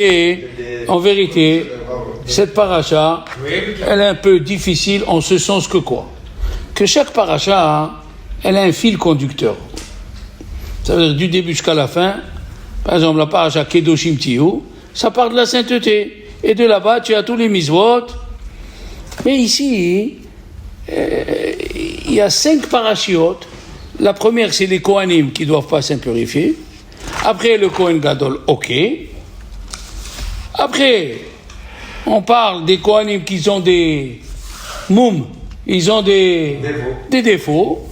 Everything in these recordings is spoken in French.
Et en vérité, cette paracha, elle est un peu difficile en ce sens que quoi? Que chaque paracha, elle a un fil conducteur. Ça veut dire du début jusqu'à la fin. Par exemple, la paracha Kedoshim Tihu, ça parle de la sainteté. Et de là-bas, tu as tous les misvot. Mais ici, il y a 5 parachiotes. La première, c'est les Kohanim qui ne doivent pas s'impurifier. Après, le Kohen Gadol, ok. Après, on parle des Kohanim qui ont des moum, ils ont des défauts.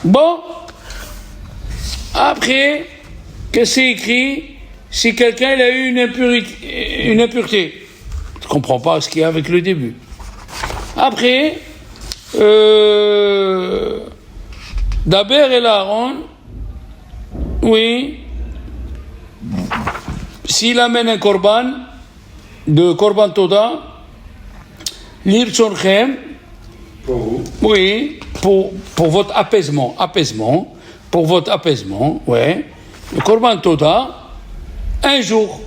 Bon. Après, que c'est écrit, si quelqu'un il a eu une impureté. Je ne comprends pas ce qu'il y a avec le début. Après, Daber et Aaron, oui, s'il amène un korban, de korban toda, l'irtsonchem, pour vous, oui, pour votre apaisement, pour votre apaisement, ouais, le korban toda, un jour.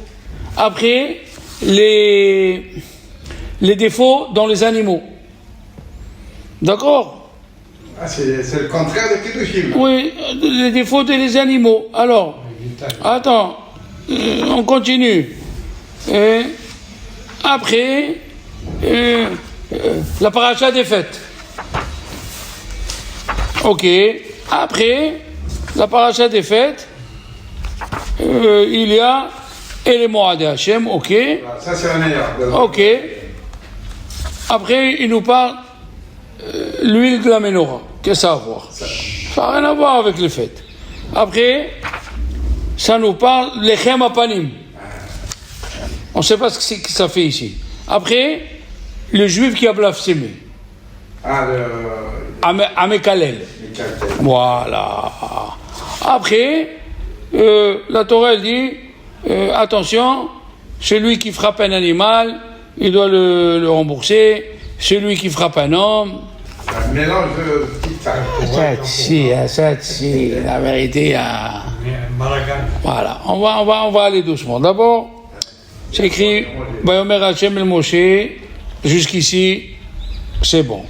Après, les défauts dans les animaux. D'accord? Ah, c'est le contraire de Kedoshim. Oui, les défauts des animaux. Alors, attends, on continue. Après, la paracha des fêtes. Ok. Après, la paracha des fêtes, il y a et les Moadé Hachem, ok. Ça, c'est la meilleure. Ok. Après, il nous parle l'huile de la menorah. Qu'est-ce que ça a à voir? Ça n'a rien à voir avec les fêtes. Après, ça nous parle lechem apanim. On ne sait pas ce que ça fait ici. Après, le juif qui a blasphémé. Ah, Amekalel. Voilà. Après, la Torah elle dit attention, celui qui frappe un animal, il doit le rembourser. Celui qui frappe un homme. Un mélange de petites Ça, la vérité. Voilà. On va aller doucement. D'abord, c'est écrit Vayomer Hashem el Moshe. Jusqu'ici, c'est bon.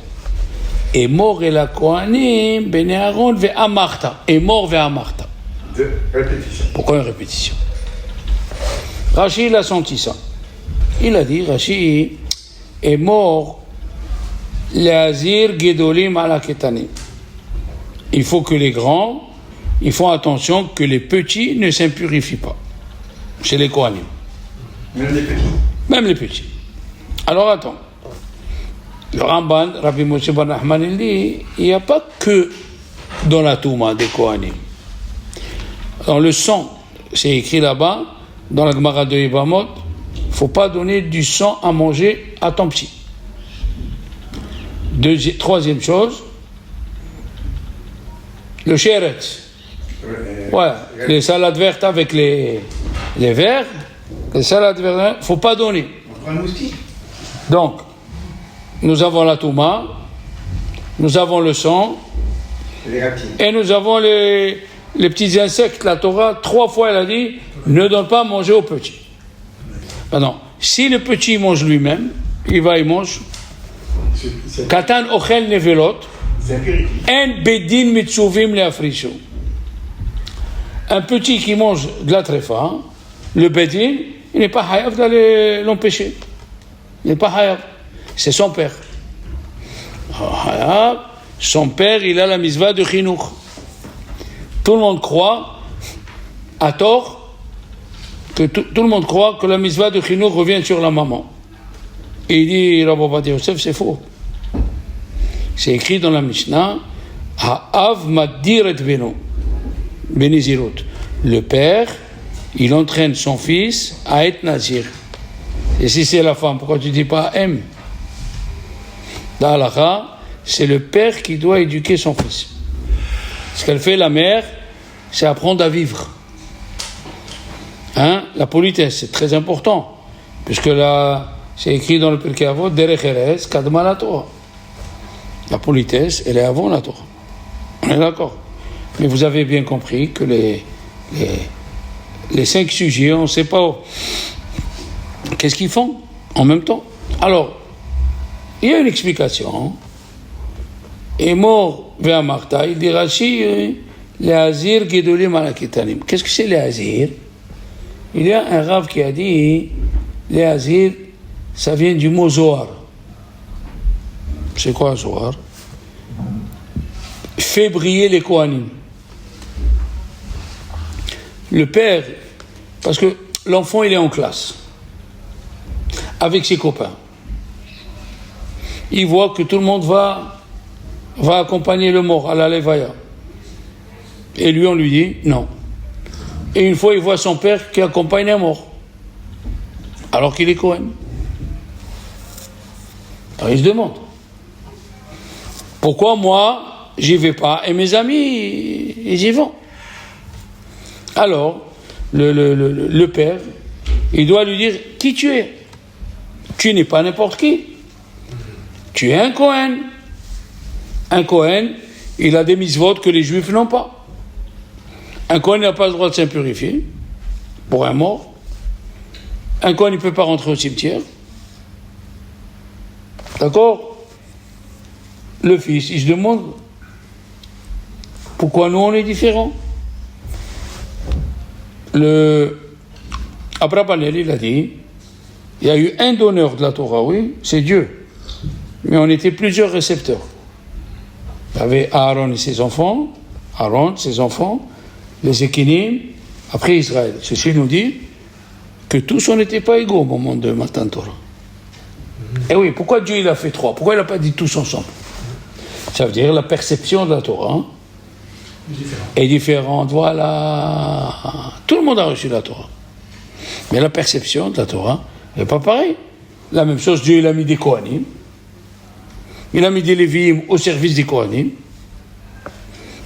Et mort et la Kohanim, Bene Aaron ve Amarta. Et mort ve Amarta. de répétition. Pourquoi une répétition? Rashi, il a senti ça. Il a dit, Rashi est mort l'azir gedolim ala ketanim. Il faut que les grands, ils font attention que les petits ne s'impurifient pas. Chez les Kohanim. Même les petits. Même les petits. Alors attends. Le Ramban, Rabbi Moshe Bar Nachman, il dit, il n'y a pas que dans la Touma des Kohanim. Dans le sang, c'est écrit là-bas, dans la Gemara de Yevamot, il ne faut pas donner du sang à manger à ton petit. Troisième chose, le sheretz. Ouais, les salades vertes avec les verts, les salades vertes, il ne faut pas donner. On prend un moustique. Donc, nous avons la touma, nous avons le sang, et nous avons les petits insectes. La Torah, 3 fois, elle a dit, ne donne pas à manger aux petits. Maintenant, si le petit mange lui-même, il mange. Katan ochel nevelot, en bedin mitzuvim leafrishu. Un petit qui mange de la tréfa, le bedin, il n'est pas hayav d'aller l'empêcher. Il n'est pas hayav. C'est son père. Son père, il a la misva de chinuch. Tout le monde croit, à tort, que tout le monde croit que la misva de chinuch revient sur la maman. Et il dit, Rabbi Ovadia Yosef, c'est faux. C'est écrit dans la Mishnah, Ha'av maddir et beno, benizirut. Le père, il entraîne son fils à être nazir. Et si c'est la femme, pourquoi tu ne dis pas M? Dans l'Alakha, c'est le père qui doit éduquer son fils. Ce qu'elle fait la mère, c'est apprendre à vivre. La politesse, c'est très important. Puisque là, c'est écrit dans le Pirkei Avot, Derech Erez, Kadma la Torah. La politesse, elle est avant la Torah. On est d'accord. Mais vous avez bien compris que les 5 sujets, on ne sait pas qu'est-ce qu'ils font en même temps? Alors, il y a une explication. Et mort vers Martha, il dit Rashi, les Azir Gedolim Alakitanim. Qu'est-ce que c'est les Azir? Il y a un rave qui a dit les Azir, ça vient du mot Zohar. C'est quoi Zohar? Fait briller les Kohanim. Le père, parce que l'enfant il est en classe avec ses copains. Il voit que tout le monde va accompagner le mort à la Levaya. Et lui, on lui dit non. Et une fois, il voit son père qui accompagne un mort, alors qu'il est Cohen. Alors il se demande pourquoi moi, j'y vais pas et mes amis, ils y vont. Alors, le père, il doit lui dire qui tu es. Tu n'es pas n'importe qui. Tu es un Cohen. Un Cohen, il a des mitzvot que les Juifs n'ont pas. Un Cohen n'a pas le droit de s'impurifier pour un mort. Un Cohen, il ne peut pas rentrer au cimetière. D'accord? Le fils, il se demande pourquoi nous, on est différents. Abrabanel, il a dit, il y a eu un donneur de la Torah, oui, c'est Dieu. Mais on était plusieurs récepteurs. Il y avait Aaron et ses enfants, les Ékinim, après Israël. Ceci nous dit que tous on n'était pas égaux au moment de Matan Torah. Et oui, pourquoi Dieu il a fait 3? Pourquoi il n'a pas dit tous ensemble? Ça veut dire la perception de la Torah est différente. Voilà. Tout le monde a reçu la Torah. Mais la perception de la Torah n'est pas pareille. La même chose, Dieu il a mis des Kohanim. Il a mis des Lévi'im au service des Kohanim.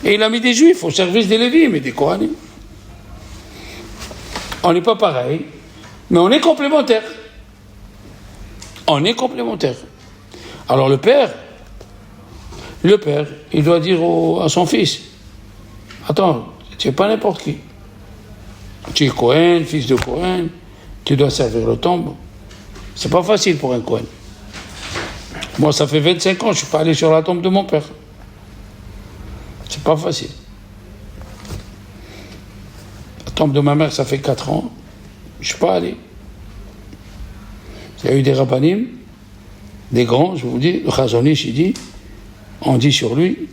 Et il a mis des Juifs au service des Lévi'im et des Kohanim. On n'est pas pareil, mais on est complémentaires. On est complémentaires. Alors le père, il doit dire à son fils, attends, tu n'es pas n'importe qui. Tu es Cohen, fils de Cohen, tu dois servir le tombe. C'est pas facile pour un Cohen. Moi, ça fait 25 ans, je ne suis pas allé sur la tombe de mon père. C'est pas facile. La tombe de ma mère, ça fait 4 ans, je ne suis pas allé. Il y a eu des rabbanim, des grands, je vous dis, le Chazon Ish, il dit, on dit sur lui,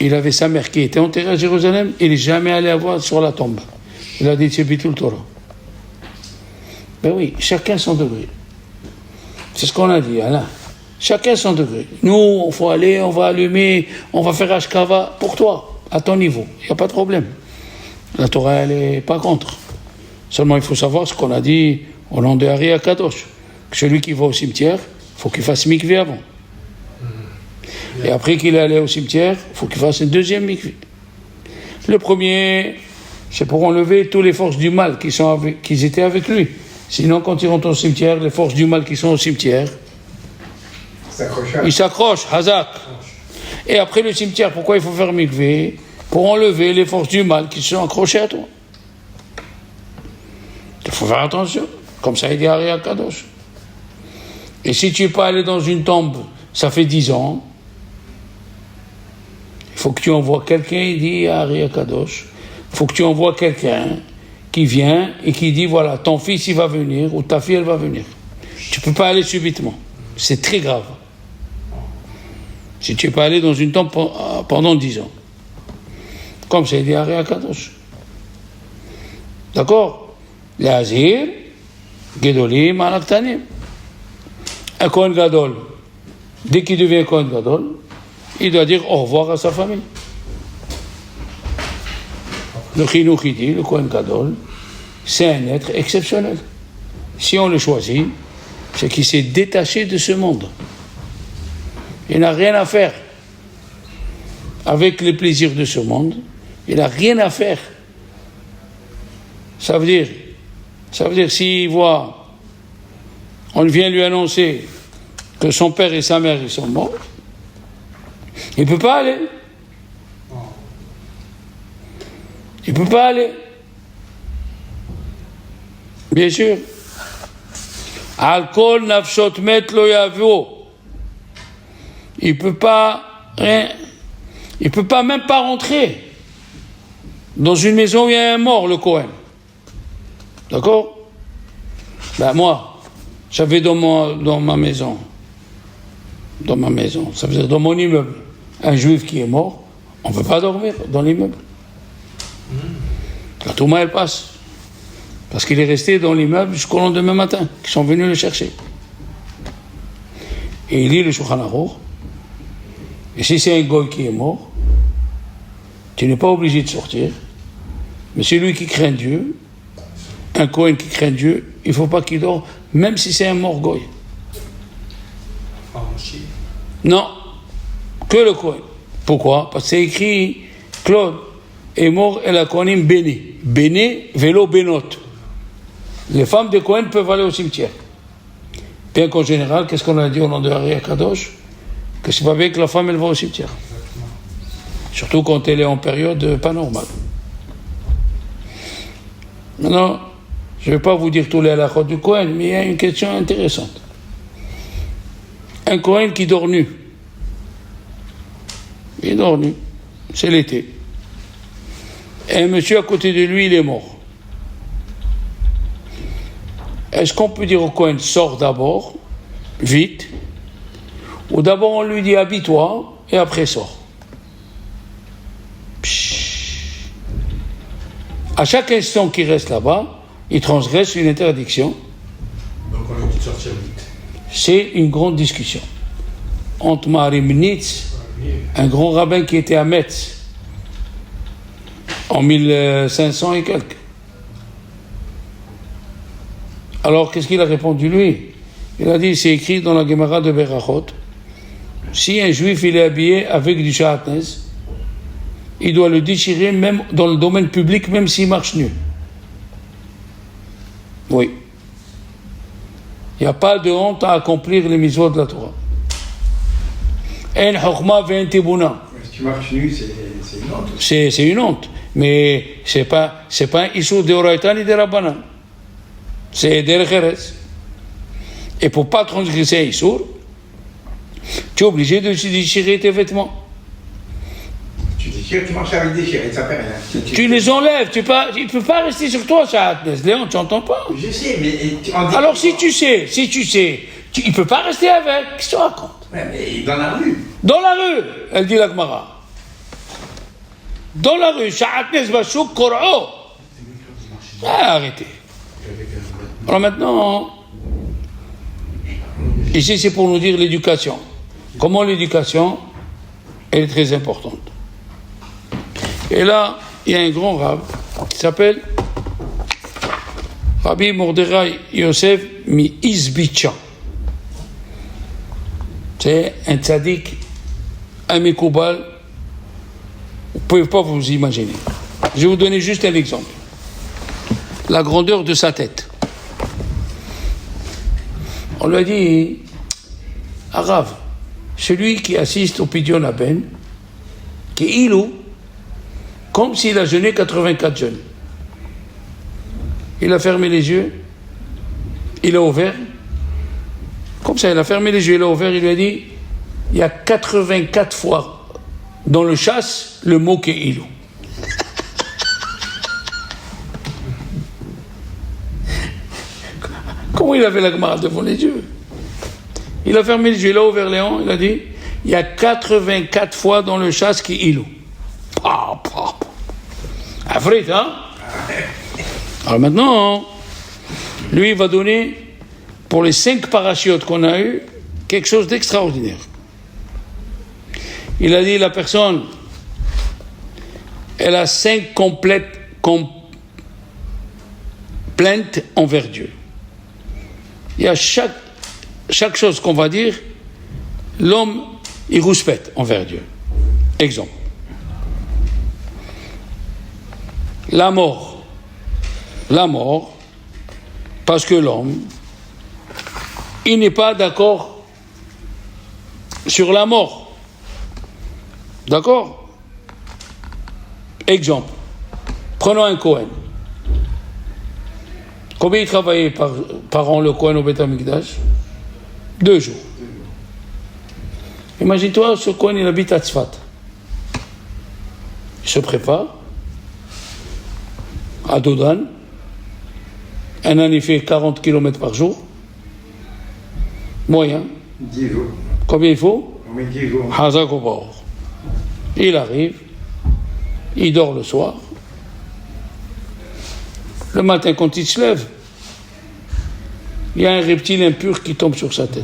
il avait sa mère qui était enterrée à Jérusalem, il n'est jamais allé voir sur la tombe. Il a dit, c'est Bitul Torah. Ben oui, chacun son degré. C'est ce qu'on a dit, Alain. Chacun son degré. Nous, il faut aller, on va allumer, on va faire Ashkava pour toi, à ton niveau. Il n'y a pas de problème. La Torah, elle n'est pas contre. Seulement, il faut savoir ce qu'on a dit au nom de Ari Akadosh. Que celui qui va au cimetière, il faut qu'il fasse mikvé avant. Et après qu'il est allé au cimetière, il faut qu'il fasse un deuxième mikvé. Le premier, c'est pour enlever toutes les forces du mal qui étaient avec lui. Sinon, quand ils rentrent au cimetière, les forces du mal qui sont au cimetière, ils s'accrochent, Hazak. Et après le cimetière, pourquoi il faut faire mikvé? Pour enlever les forces du mal qui sont accrochées à toi. Il faut faire attention. Comme ça, il dit Ari Akadosh. Et si tu n'es pas allé dans une tombe, ça fait 10 ans, il faut que tu envoies quelqu'un, il dit à Ari Akadosh, il faut que tu envoies quelqu'un qui vient et qui dit, voilà, ton fils, il va venir, ou ta fille, elle va venir. Tu ne peux pas aller subitement. C'est très grave. Si tu n'es pas allé dans une tombe pendant 10 ans. Comme ça, il dit Ari Akadosh. D'accord? Les Azir, Gedolim, Alaktanim. Un Kohen Gadol, dès qu'il devient Kohen Gadol, il doit dire au revoir à sa famille. Le Chinuch, il dit, le Kohen Gadol, c'est un être exceptionnel. Si on le choisit, c'est qu'il s'est détaché de ce monde. Il n'a rien à faire avec les plaisirs de ce monde. Il n'a rien à faire. Ça veut dire s'il voit, on vient lui annoncer que son père et sa mère ils sont morts, il ne peut pas aller. Il ne peut pas aller. Bien sûr. Al kol nafshot met lo yavo. Il peut pas même pas rentrer dans une maison où il y a un mort, le Kohen. D'accord? Ben moi, j'avais dans ma maison, ça veut dire dans mon immeuble, un juif qui est mort, on ne peut pas dormir dans l'immeuble. La Touma, elle passe. Parce qu'il est resté dans l'immeuble jusqu'au lendemain matin, qu'ils sont venus le chercher. Et il lit le Shulchan Aruch. Et si c'est un goy qui est mort, tu n'es pas obligé de sortir. Mais celui qui craint Dieu, un Kohen qui craint Dieu, il ne faut pas qu'il dort, même si c'est un mort goy. Non, que le Kohen. Pourquoi? Parce que c'est écrit, Claude est mort et la Kohanim béni. Béni, vélo, bénot. Les femmes de Kohen peuvent aller au cimetière. Bien qu'en général, qu'est-ce qu'on a dit au nom de Ari Akadosh? Que c'est pas bien que la femme, elle va au cimetière. Surtout quand elle est en période pas normale. Maintenant, je ne vais pas vous dire tous les halakhot du Kohen, mais il y a une question intéressante. Un Kohen qui dort nu. Il dort nu. C'est l'été. Et un monsieur à côté de lui, il est mort. Est-ce qu'on peut dire au Kohen, sors d'abord, vite, ou d'abord on lui dit, habille-toi, et après sors? À chaque instant qu'il reste là-bas, il transgresse une interdiction. Donc on lui dit de sortir vite. C'est une grande discussion entre Maharim Nitz, un grand rabbin qui était à Metz en 1500 et quelques. Alors qu'est-ce qu'il a répondu lui? Il a dit, c'est écrit dans la Gemara de Berachot, si un juif il est habillé avec du shahatnez, il doit le déchirer même dans le domaine public, même s'il marche nu. Oui. Il n'y a pas de honte à accomplir les mitzvot de la Torah. En chokma ve'en tibuna. Si tu marches nu, c'est une honte. C'est une honte. Mais c'est pas un issur de Oraïta ni de Rabbanan. C'est derech eretz. Et pour ne pas transgresser un issur, tu es obligé de déchirer tes vêtements. Tu déchires, tu marches avec déchiré, ça fait rien. Tu les enlèves, il ne peut pas rester sur toi, ça, Léon, tu n'entends pas. Je sais, mais... Alors si tu sais, il ne peut pas rester avec, qu'est-ce que tu racontes? Ouais, mais dans la rue. Dans la rue, elle dit la Gemara. Dans la rue, Sha'atnez Bashouk Kor'o. Arrêtez. Alors maintenant, ici c'est pour nous dire l'éducation. Comment l'éducation, elle est très importante. Et là, il y a un grand rab qui s'appelle Rabbi Mordechai Yosef mi Izbicha. C'est un tzaddik, un Mekoubal, vous ne pouvez pas vous imaginer. Je vais vous donner juste un exemple. La grandeur de sa tête. On lui a dit, Arav, celui qui assiste au Pidyon Aben, qui est ilou, comme s'il a jeûné 84 jeûnes. Il a fermé les yeux, il a ouvert, comme ça, il a fermé les yeux, il a ouvert, il lui a dit, il y a 84 fois dans le chasse le mot qui est ilou. Comment il avait la Gemara devant les yeux? Il a fermé les yeux, il a ouvert les hanches, il a dit, il y a 84 fois dans le chasse qui est ilou. Afrit, hein? Alors maintenant, lui, il va donner, pour les 5 parachutes qu'on a eu, quelque chose d'extraordinaire. Il a dit, la personne, elle a 5 plaintes envers Dieu. Il y a chaque chose qu'on va dire, l'homme, il rouspète envers Dieu. Exemple. La mort, parce que l'homme, il n'est pas d'accord sur la mort. D'accord? Exemple. Prenons un Kohen. Combien il travaillait par an le Kohen au Beth Amikdash? 2 jours. Imagine-toi, ce Kohen, il habite à Tzfat. Il se prépare à Dodan. Un an, il fait 40 km par jour. Moyen. 10 jours. Combien il faut? Combien 10 jours? Hazak au bord. Il arrive, il dort le soir. Le matin, quand il se lève, il y a un reptile impur qui tombe sur sa tête.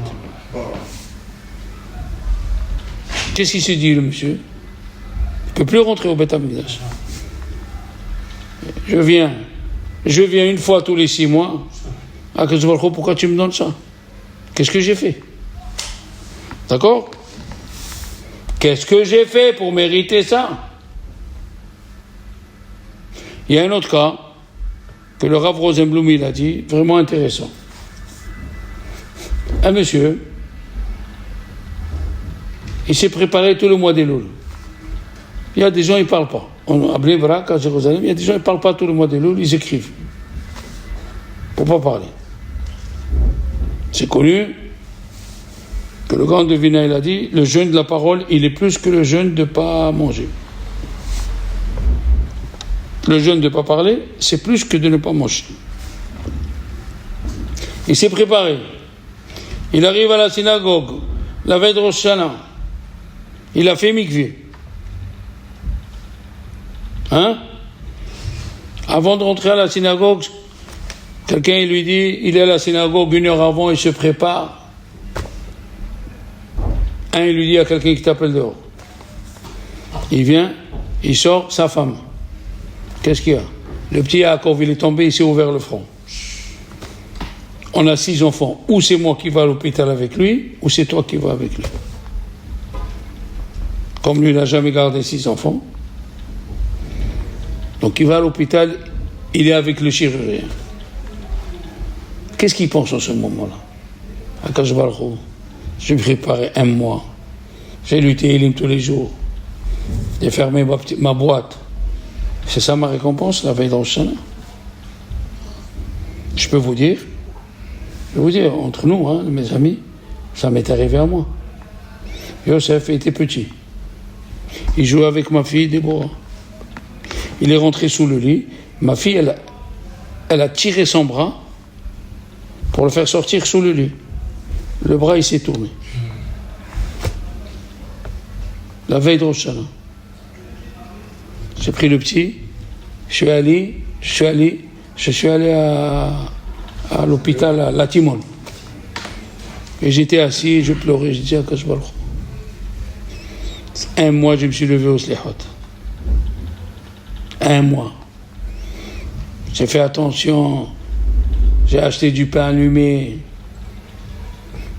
Qu'est-ce qu'il se dit, le monsieur? Il ne peut plus rentrer au Beth Amikdash. Je viens une fois tous les 6 mois. Akadosh Baruch Hu, pourquoi tu me donnes ça? Qu'est-ce que j'ai fait? D'accord? Qu'est-ce que j'ai fait pour mériter ça? Il y a un autre cas que le Rav Rosenblum il a dit, vraiment intéressant. Un monsieur, il s'est préparé tout le mois d'Elul. Il y a des gens, ils ne parlent pas. À Bnei Brak, à Jérusalem, il y a des gens, ils ne parlent pas tout le mois d'Elul, ils écrivent. Pour ne pas parler. C'est connu que le grand devina, il a dit, le jeûne de la parole, il est plus que le jeûne de ne pas manger. Le jeûne de ne pas parler, c'est plus que de ne pas manger. Il s'est préparé. Il arrive à la synagogue, la veille de Rosh Hashanah. Il a fait mikvé. Avant de rentrer à la synagogue, quelqu'un lui dit, il est à la synagogue 1 heure avant, il se prépare. Il lui dit à quelqu'un qui t'appelle dehors. Il vient, il sort, sa femme. Qu'est-ce qu'il y a? Le petit Yaakov, il est tombé, il s'est ouvert le front. On a 6 enfants. Ou c'est moi qui vais à l'hôpital avec lui, ou c'est toi qui vas avec lui. Comme lui, il n'a jamais gardé 6 enfants. Donc il va à l'hôpital, il est avec le chirurgien. Qu'est-ce qu'il pense en ce moment-là? Akadosh Baruch Hu, je me préparais 1 mois. J'ai lu Téhilim tous les jours. J'ai fermé ma boîte. C'est ça ma récompense, la veille de Rosh Hashanah. Je peux vous dire, entre nous, mes amis, ça m'est arrivé à moi. Yosef était petit. Il jouait avec ma fille Déborah. Il est rentré sous le lit. Ma fille, elle a tiré son bras pour le faire sortir sous le lit. Le bras, il s'est tourné. La veille de Rosh Hashanah. J'ai pris le petit, je suis allé à l'hôpital à Latimon. Et j'étais assis, je pleurais, je disais à Akadosh Baruch Hu. 1 mois, je me suis levé au Slihot. 1 mois. J'ai fait attention, j'ai acheté du pain allumé.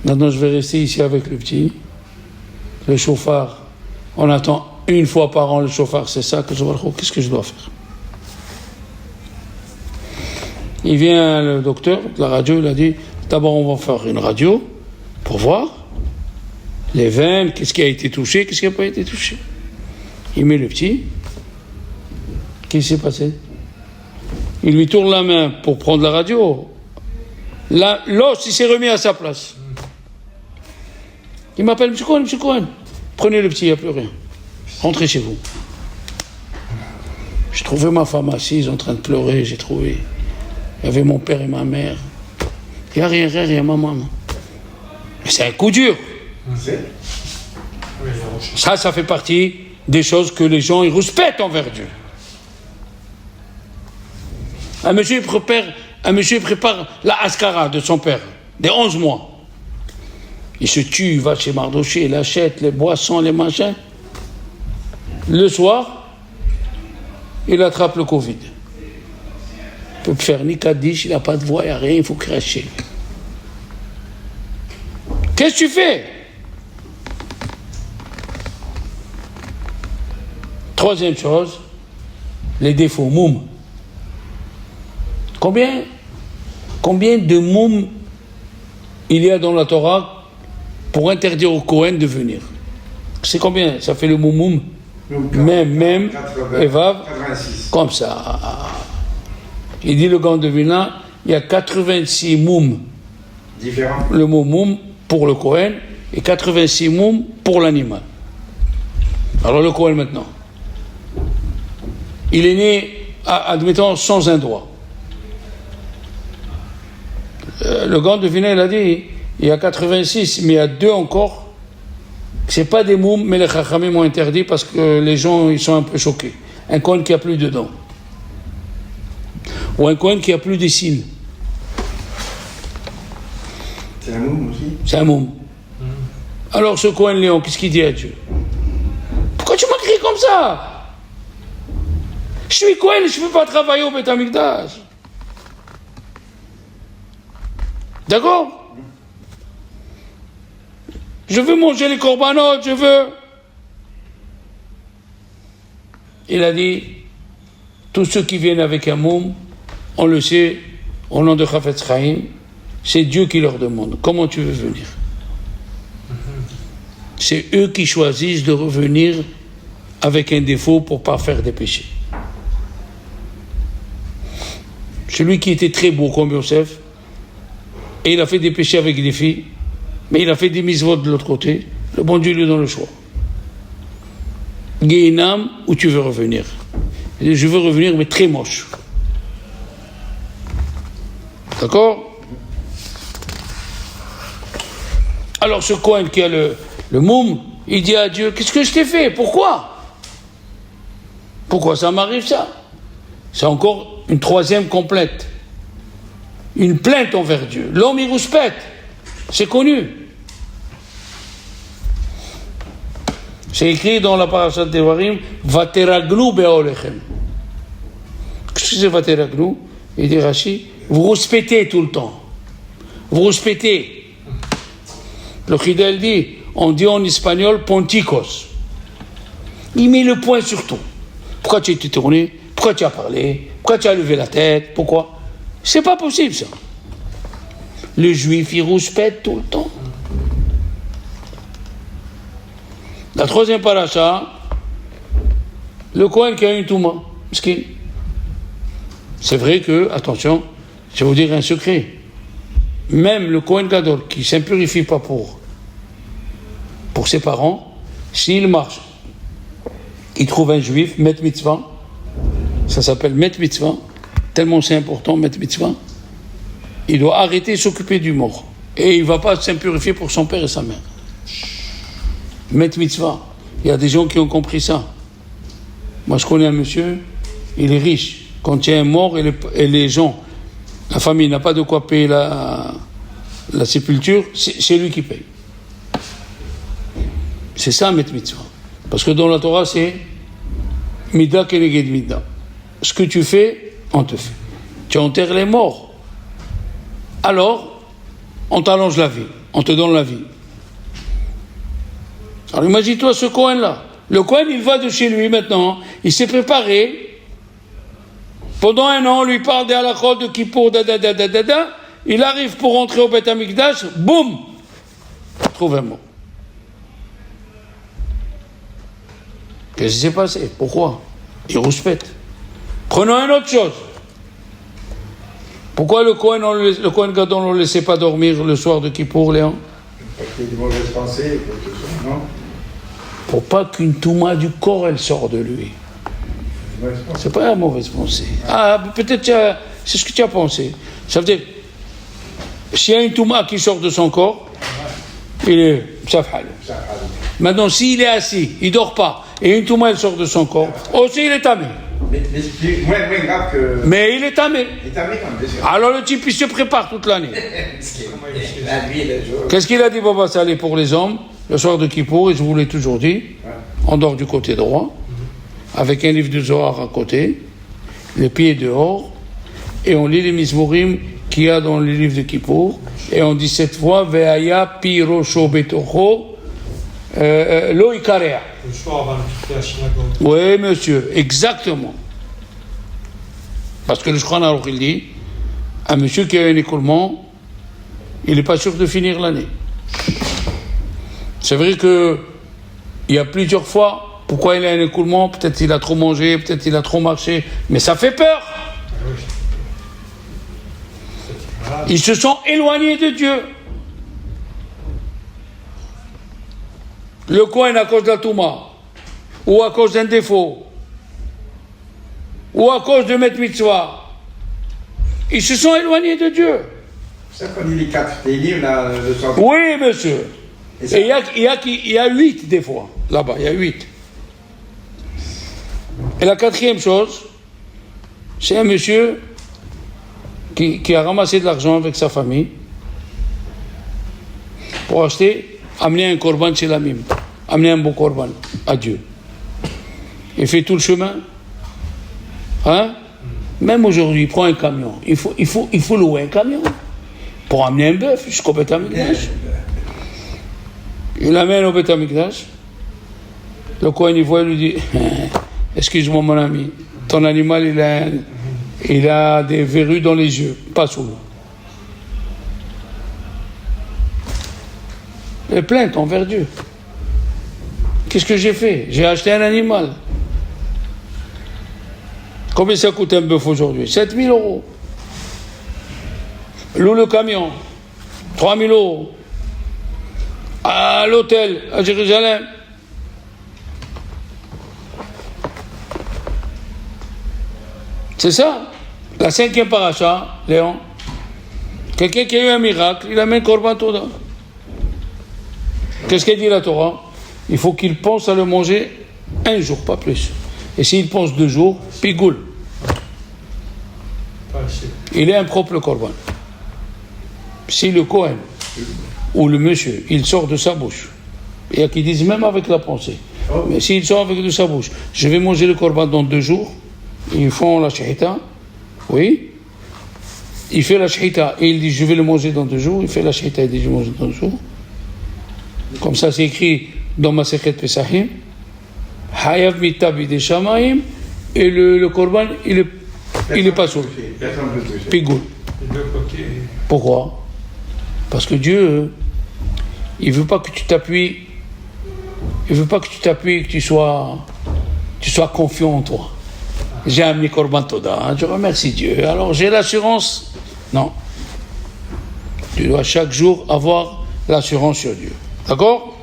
Maintenant, je vais rester ici avec le petit. Le chauffard, on attend 1 fois par an le chauffard, c'est ça que je vois. Qu'est-ce que je dois faire? Il vient, le docteur de la radio, il a dit, d'abord on va faire une radio pour voir les veines, qu'est-ce qui a été touché, qu'est-ce qui n'a pas été touché. Il met le petit. Qu'est-ce qui s'est passé? Il lui tourne la main pour prendre la radio. L'os, il s'est remis à sa place. Il m'appelle, M. Cohen, prenez le petit, il n'y a plus rien. Rentrez chez vous. J'ai trouvé ma femme assise en train de pleurer, il y avait mon père et ma mère. Il n'y a rien, maman. Mais c'est un coup dur. Ça fait partie des choses que les gens ils respectent envers Dieu. Un monsieur prépare la Haskara de son père, des 11 mois. Il se tue, il va chez Mardoché, il achète les boissons, les machins. Le soir, il attrape le Covid. Il ne peut faire ni Kaddish, il n'a pas de voix, il n'y a rien, il faut cracher. Qu'est-ce que tu fais? Troisième chose, les défauts, moum. Combien de moum il y a dans la Torah pour interdire au Kohen de venir? C'est combien? Ça fait le moum même, Evav, comme ça. Il dit le grand de Vilna, il y a 86 moum. Différent. Le mot moum pour le Kohen et 86 moum pour l'animal. Alors le Kohen maintenant, il est né, admettons, sans un doigt. Le grand devineur, il a dit, il y a 86, mais il y a 2 encore. C'est pas des moums, mais les chachamim m'ont interdit parce que les gens ils sont un peu choqués. Un Kohen qui a plus de dents. Ou un Kohen qui a plus de cils. C'est un moum aussi. C'est un moum. Alors ce Kohen Léon, qu'est-ce qu'il dit à Dieu? Pourquoi tu m'as crié comme ça? Je suis Kohen, je ne peux pas travailler au Beth Amikdash. D'accord? Je veux manger les corbanotes, je veux. Il a dit, tous ceux qui viennent avec un moum, on le sait, au nom de Chafetz Chaim, c'est Dieu qui leur demande, comment tu veux venir? C'est eux qui choisissent de revenir avec un défaut pour ne pas faire des péchés. Celui qui était très beau comme Yosef, et il a fait des péchés avec des filles, mais il a fait des mitzvot de l'autre côté, le bon Dieu lui donne le choix. Guéinam, où tu veux revenir? Je veux revenir, mais très moche. D'accord? Alors ce Kohen qui a le moum, il dit à Dieu, qu'est-ce que je t'ai fait? Pourquoi ça m'arrive ça? C'est encore une 3e complète. Une plainte envers Dieu. L'homme il rouspète. C'est connu. C'est écrit dans la parashat Devarim, Vateragnu be'olechem. Qu'est-ce que c'est Vateragnu? Il dit Rashi, vous rouspétez tout le temps. Vous rouspétez. Le Chidel dit, on dit en espagnol ponticos. Il met le point sur tout. Pourquoi tu t'es tourné? Pourquoi tu as parlé? Pourquoi tu as levé la tête? Pourquoi? C'est pas possible ça. Le juif il rouspète tout le temps. La 3e paracha, le Kohen qui a une touma. C'est vrai que, attention, je vais vous dire un secret. Même le Kohen Gadol qui ne s'impurifie pas pour ses parents, s'il marche, il trouve un juif, Met Mitzvah, ça s'appelle Met Mitzvah, tellement c'est important, Met Mitzvah, il doit arrêter de s'occuper du mort. Et il ne va pas s'impurifier pour son père et sa mère. Met Mitzvah. Il y a des gens qui ont compris ça. Moi, je connais un monsieur, il est riche. Quand il y a un mort et les gens, la famille n'a pas de quoi payer la sépulture, c'est lui qui paye. C'est ça, Met Mitzvah. Parce que dans la Torah, c'est Mida keneged Mida. Ce que tu fais, on te fait. Tu enterres les morts. Alors, on t'allonge la vie. On te donne la vie. Alors imagine-toi ce Kohen-là. Le Kohen, il va de chez lui maintenant. Il s'est préparé. Pendant 1 an, on lui parle des halakhot de Kippour, Il arrive pour rentrer au Beth Amikdash. Boum! Trouve un mot. Qu'est-ce qui s'est passé? Pourquoi? Il rouspète. Prenons une autre chose. Pourquoi le Kohen Gadol ne le laissait pas dormir le soir de Kippour, Léon? Parce qu'il y a des mauvaises pensées, non? Pour pas qu'une touma du corps, elle sorte de lui. C'est pas la mauvaise pensée. Ah, peut-être c'est ce que tu as pensé. Ça veut dire, s'il y a une touma qui sort de son corps, il est safhal. Maintenant, s'il est assis, il dort pas, et une touma elle sort de son corps, aussi il est tamé. Mais moins grave que... Mais il est tamé. Il est tamé quand même, bien sûr. Alors le type, il se prépare toute l'année. La nuit, le jour. Qu'est-ce qu'il a dit, Baba Salé, pour les hommes? Le soir de Kippour, et je vous l'ai toujours dit, on dort du côté droit, avec un livre du Zohar à côté, les pieds dehors, et on lit les Mizmorim qu'il y a dans le livre de Kippour, et on dit cette fois, Ve'aya pirosho betocho, lo ikarea. Le soir avant de quitter la synagogue. Oui, monsieur, exactement. Parce que le Shulchan Aruch, il dit, un monsieur qui a un écoulement, il n'est pas sûr de finir l'année. C'est vrai que il y a plusieurs fois, pourquoi il a un écoulement, peut-être il a trop mangé, peut-être il a trop marché, mais ça fait peur. Ils se sont éloignés de Dieu. Le Kohen à cause de la Touma, ou à cause d'un défaut, ou à cause de Met Mitzvah, ils se sont éloignés de Dieu. Ça qu'on dit les 4 télim, là, le soir. Oui, monsieur. Et Et il y a 8 des fois, là-bas, il y a 8. Et la quatrième chose, c'est un monsieur qui a ramassé de l'argent avec sa famille pour amener un korban chez l'amim, amener un beau korban à Dieu. Il fait tout le chemin. Hein? Même aujourd'hui, il prend un camion. Il faut louer un camion pour amener un bœuf jusqu'au Beth Amikdash. Il l'amène au Beth Amikdash. Le Kohen il voit, il lui dit excuse-moi mon ami, ton animal il a des verrues dans les yeux, pas sous l'eau. Et plainte envers Dieu. Qu'est-ce que j'ai fait? J'ai acheté un animal. Combien ça coûte un bœuf aujourd'hui? 7 000 euros. Loue le camion, 3 000 euros. À l'hôtel, à Jérusalem. C'est ça. La 5e paracha, Léon. Quelqu'un qui a eu un miracle, il amène Korban Toda. Qu'est-ce qu'elle dit la Torah? Il faut qu'il pense à le manger un jour, pas plus. Et s'il pense 2 jours, pigoule. Il est impropre le Korban. Si le Kohen ou le monsieur, il sort de sa bouche, il y a qui disent même avec la pensée, mais s'il sort avec de sa bouche, je vais manger le Korban dans 2 jours, ils font la shahita, oui, il fait la shahita et il dit je vais le manger dans 2 jours, il fait la shahita et il dit je vais manger dans 2 jours. Comme ça c'est écrit dans ma Masechet Pesachim, Hayav mitabi de Shamaim, et le Korban il est pas saoul. Pigoule. Pourquoi? Parce que Dieu, il veut pas que tu t'appuies, que tu sois confiant en toi. J'ai amené Korban Toda, je remercie Dieu, alors j'ai l'assurance. Non. Tu dois chaque jour avoir l'assurance sur Dieu. D'accord?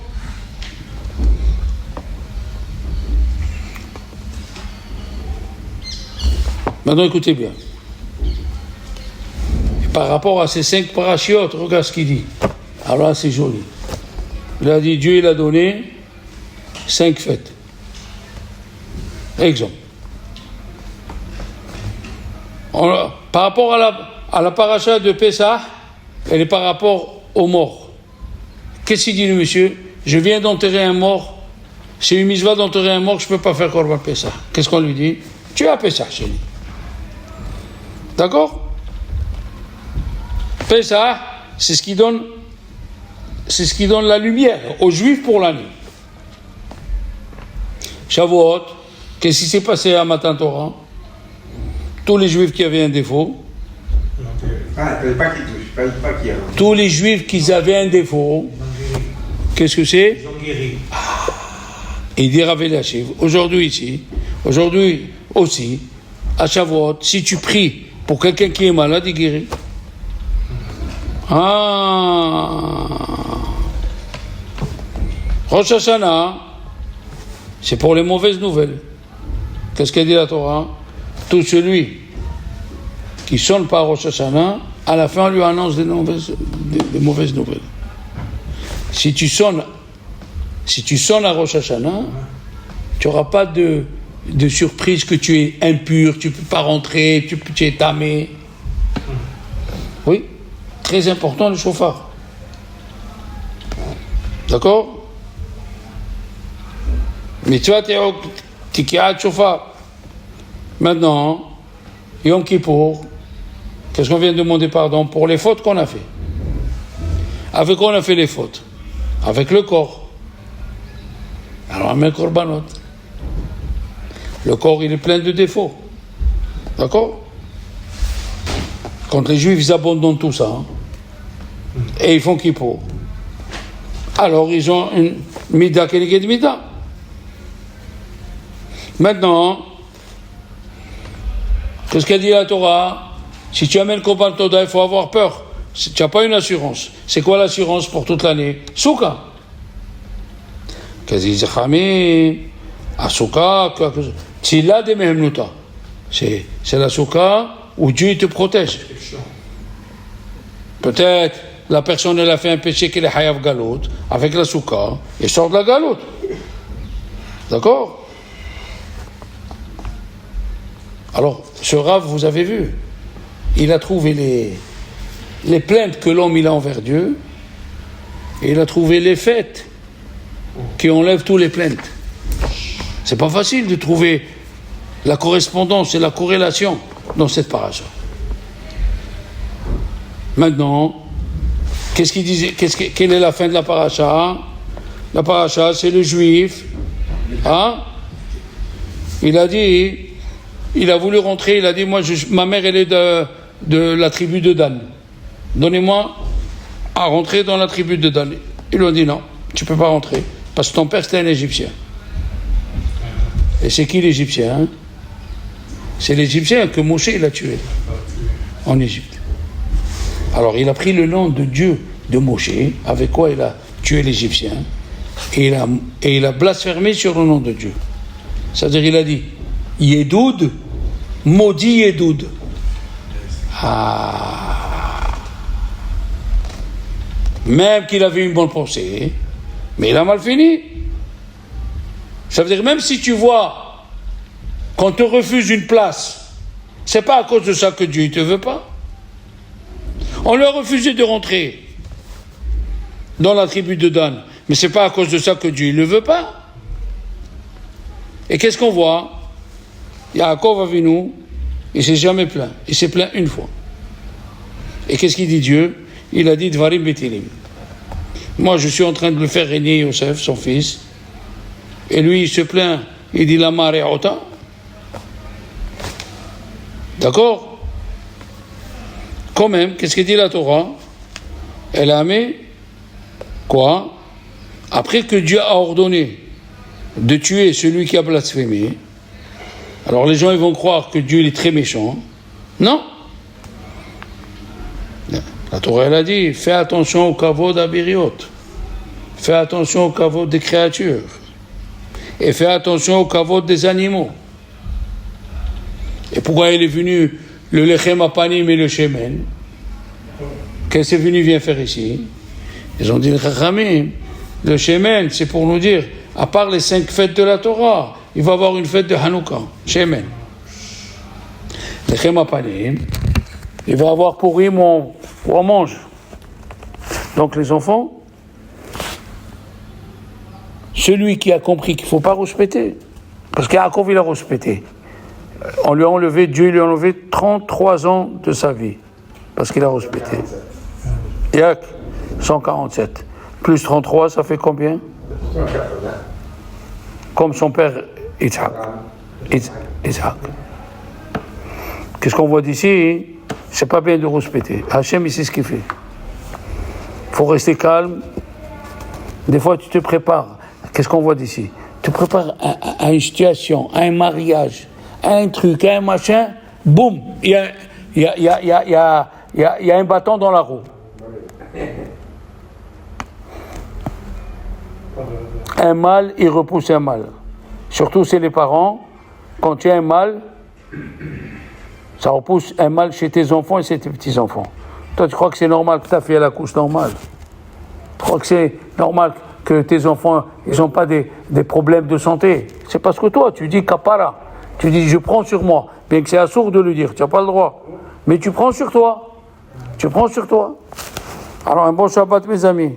Maintenant écoutez bien. Par rapport à ces 5 parachiotes, regarde ce qu'il dit. Alors là, c'est joli. Il a dit, Dieu, il a donné 5 fêtes. Exemple. Par rapport à la paracha de Pessah, elle est par rapport aux morts. Qu'est-ce qu'il dit le monsieur? Je viens d'enterrer un mort. C'est une mitzvah d'enterrer un mort, je ne peux pas faire Korban Pessah. Qu'est-ce qu'on lui dit? Tu as Pessah chez lui. D'accord? Pessah, c'est ce qui donne la lumière aux Juifs pour l'année. Shavuot, qu'est-ce qui s'est passé à Matan Torah? Tous les Juifs qui avaient un défaut. Tous les Juifs qui avaient un défaut. Qu'est-ce que c'est? Il dit Rav Eliashiv, aujourd'hui aussi, à Shavuot, si tu pries pour quelqu'un qui est malade, il guérit. Rosh Hashanah, c'est pour les mauvaises nouvelles. Qu'est-ce qu'a dit la Torah? Tout celui qui sonne par Rosh Hashanah, à la fin on lui annonce des mauvaises nouvelles. Si tu sonnes à Rosh Hashanah, tu n'auras pas de surprise que tu es impur, tu ne peux pas rentrer, tu es tamé. Oui, très important le chauffard. D'accord? Mais tu vois, tu es le chauffard. Maintenant, Yom Kippour, qu'est-ce qu'on vient de demander pardon pour les fautes qu'on a fait? Avec quoi on a fait les fautes? Avec le corps. Alors on met le korbanot. Le corps, il est plein de défauts. D'accord? Quand les Juifs, ils abandonnent tout ça, et ils font Kippour, alors ils ont une mida keneged mida. Maintenant, qu'est-ce qu'a dit la Torah? Si tu amènes Korban Toda, il faut avoir peur. tu n'as pas une assurance. C'est quoi l'assurance pour toute l'année? Souka. Tila de Mehemnuta. C'est la souka où Dieu te protège. Peut-être la personne elle a fait un péché qu'elle est hayav galot, avec la souka, et sort de la galoute. D'accord? Alors, ce Rav, vous avez vu, il a trouvé les plaintes que l'homme il a envers Dieu, et il a trouvé les fêtes qui enlèvent tous les plaintes. C'est pas facile de trouver la correspondance et la corrélation dans cette paracha. Maintenant, qu'est-ce qu'il disait, quelle est la fin de la paracha? La paracha, c'est le juif. Hein? Il a voulu rentrer, il a dit, moi, ma mère, elle est de la tribu de Dan. Donnez-moi à rentrer dans la tribu de Dan. Ils lui ont dit, non, tu ne peux pas rentrer, parce que ton père, c'était un Égyptien. Et c'est qui l'Égyptien? Hein? C'est l'Égyptien que Moshe, il a tué en Égypte. Alors, il a pris le nom de Dieu de Moshe, avec quoi il a tué l'Égyptien, et il a blasphémé sur le nom de Dieu. C'est-à-dire, il a dit, Yedoud, maudit Yedoud. Même qu'il avait une bonne pensée, mais il a mal fini. Ça veut dire, même si tu vois qu'on te refuse une place, c'est pas à cause de ça que Dieu ne te veut pas. On lui a refusé de rentrer dans la tribu de Dan, mais c'est pas à cause de ça que Dieu ne le veut pas. Et qu'est-ce qu'on voit? Yaakov Avinu, il s'est jamais plaint. Il s'est plaint une fois. Et qu'est-ce qu'il dit Dieu? Il a dit Dvarim Betilim. Moi, je suis en train de le faire régner Yosef, son fils. Et lui, il se plaint. Il dit la marée ota. D'accord? Quand même, qu'est-ce que dit la Torah? Elle a mis quoi? Après que Dieu a ordonné de tuer celui qui a blasphémé, alors les gens ils vont croire que Dieu il est très méchant. Non. La Torah elle a dit, fais attention au kavod abiriot. Fais attention au kavod des créatures. Et fais attention au kavod des animaux. Et pourquoi il est venu le lechem apanim et le shemen? Qu'est-ce qu'il est venu vient faire ici? Ils ont dit le chachamim, le shemen, c'est pour nous dire, à part les 5 fêtes de la Torah, il va y avoir une fête de Hanouka, shemen. Lechem apanim, il va y avoir pourim où on mange. Donc les enfants, celui qui a compris qu'il ne faut pas respecter, parce qu'Yaakov il a respecté, on lui a enlevé, Dieu lui a enlevé 33 ans de sa vie, parce qu'il a respecté. Yak, 147. Plus 33, ça fait combien? 180. Comme son père Yitzhak. Yitzhak. Qu'est-ce qu'on voit d'ici? C'est pas bien de respecter. Hachem, il sait ce qu'il fait. Il faut rester calme. Des fois, tu te prépares. Qu'est-ce qu'on voit d'ici? Tu te prépares à une situation, à un mariage, à un truc, à un machin. Boum! Il y a un bâton dans la roue. Un mâle, il repousse un mâle. Surtout c'est les parents. Quand tu as un mâle, ça repousse un mâle chez tes enfants et chez tes petits-enfants. Toi, tu crois que c'est normal que ta fille elle accouche normale? Tu crois que c'est normal que tes enfants ils n'ont pas des problèmes de santé? C'est parce que toi, tu dis kapara. Tu dis je prends sur moi. Bien que c'est assourd de le dire, tu n'as pas le droit. Mais tu prends sur toi. Tu prends sur toi. Alors un bon Shabbat mes amis.